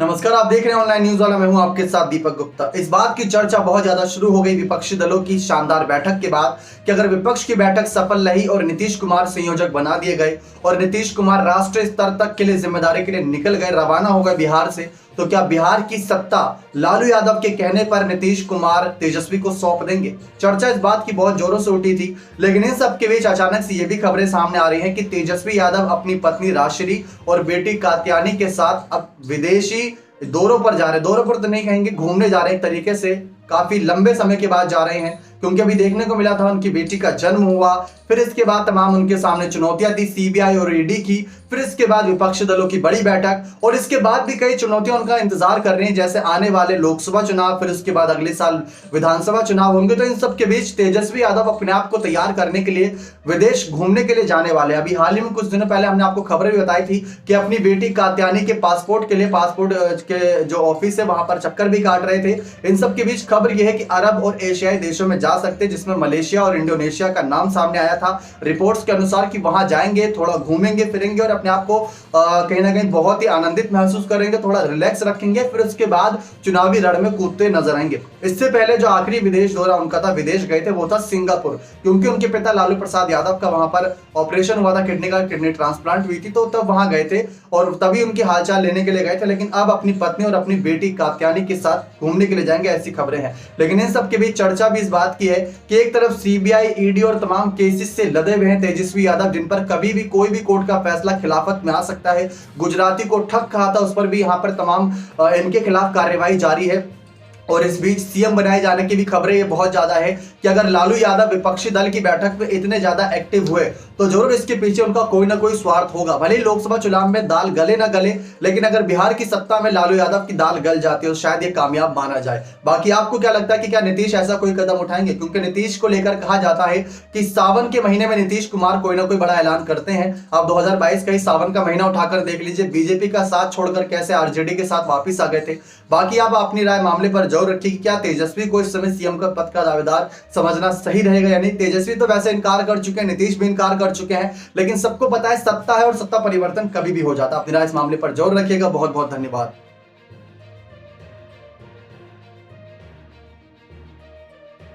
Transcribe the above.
नमस्कार, आप देख रहे हैं ऑनलाइन न्यूज वाला। मैं हूं आपके साथ दीपक गुप्ता। इस बात की चर्चा बहुत ज्यादा शुरू हो गई विपक्षी दलों की शानदार बैठक के बाद कि अगर विपक्ष की बैठक सफल रही और नीतीश कुमार संयोजक बना दिए गए और नीतीश कुमार राष्ट्रीय स्तर तक के लिए जिम्मेदारी के लिए निकल गए, रवाना हो गए बिहार से, तो क्या बिहार की सत्ता लालू यादव के कहने पर नीतीश कुमार तेजस्वी को सौंप देंगे? चर्चा इस बात की बहुत जोरों से उठी थी, लेकिन इन सब के बीच अचानक से ये भी खबरें सामने आ रही हैं कि तेजस्वी यादव अपनी पत्नी राजश्री और बेटी कात्यायनी के साथ अब विदेशी दौरों पर जा रहे हैं। दौरों पर तो नहीं कहेंगे, घूमने जा रहे हैं। एक तरीके से काफी लंबे समय के बाद जा रहे हैं, क्योंकि अभी देखने को मिला था उनकी बेटी का जन्म हुआ, फिर इसके बाद तमाम उनके सामने चुनौतियां थी सीबीआई और ईडी की, फिर इसके बाद विपक्षी दलों की बड़ी बैठक, और इसके बाद भी कई चुनौतियां उनका इंतजार कर रही हैं, जैसे आने वाले लोकसभा चुनाव, फिर उसके बाद अगले साल विधानसभा चुनाव होंगे। तो इन सब के बीच तेजस्वी यादव अपने आप को तैयार करने के लिए विदेश घूमने के लिए जाने वाले हैं। अभी हाल ही में कुछ दिनों पहले हमने आपको खबरें भी बताई थी कि अपनी बेटी कात्यायनी के पासपोर्ट के लिए पासपोर्ट के जो ऑफिस है वहां पर चक्कर भी काट रहे थे। इन सब के बीच खबर यह है कि अरब और एशियाई देशों में जा सकते, जिसमें मलेशिया और इंडोनेशिया का नाम सामने आया था रिपोर्ट्स के अनुसार कि वहां जाएंगे, थोड़ा घूमेंगे फिरेंगे और अपने आप को कहीं ना कहीं बहुत ही आनंदित महसूस करेंगे, थोड़ा रिलैक्स रखेंगे, फिर उसके बाद चुनावी रण में कूदते नजर आएंगे। इससे पहले जो आखिरी विदेश दौरा उनका था, विदेश गए थे, वो था सिंगापुर, क्योंकि उनके पिता लालू प्रसाद यादव का वहां पर ऑपरेशन हुआ था, किडनी ट्रांसप्लांट हुई थी, तो तब वहां गए थे और तभी उनकी हालचाल लेने के लिए गए थे। लेकिन अब अपनी पत्नी और अपनी बेटी कात्यायनी के साथ घूमने के लिए जाएंगे, ऐसी खबरें हैं। लेकिन इन सब के बीच चर्चा भी इस बात की है कि एक तरफ सीबीआई, ईडी और तमाम केसेस से लदे हुए हैं तेजस्वी यादव, जिन पर कभी भी कोई भी कोर्ट का फैसला खिलाफत में आ सकता है। गुजराती को ठग कहा था, उस पर भी यहां पर तमाम इनके खिलाफ कार्रवाई जारी है। और इस बीच सीएम बनाए जाने की भी खबरें ये बहुत ज्यादा है कि अगर लालू यादव विपक्षी दल की बैठक में इतने ज्यादा एक्टिव हुए तो जरूर इसके पीछे उनका कोई ना कोई स्वार्थ होगा। भले ही लोकसभा चुनाव में दाल गले ना गले, लेकिन अगर बिहार की सत्ता में लालू यादव की दाल गल जाती है तो शायद ये कामयाब माना जाए। बाकी आपको क्या लगता है कि क्या नीतीश ऐसा कोई कदम उठाएंगे? क्योंकि नीतीश को लेकर कहा जाता है कि सावन के महीने में नीतीश कुमार कोई ना कोई बड़ा ऐलान करते हैं। अब 2022 का ही सावन का महीना उठाकर देख लीजिए, बीजेपी का साथ छोड़कर कैसे आरजेडी के साथ वापिस आ गए थे। बाकी आप अपनी राय मामले पर जरूर रखिए कि क्या तेजस्वी को इस समय सीएम का पद का दावेदार समझना सही रहेगा या नहीं। तेजस्वी तो वैसे इनकार कर चुके हैं, नीतीश भी इनकार कर चुके हैं, लेकिन सबको पता है सत्ता है और सत्ता परिवर्तन कभी भी हो जाता है। अपनी राय इस मामले पर जरूर रखिएगा। बहुत बहुत धन्यवाद।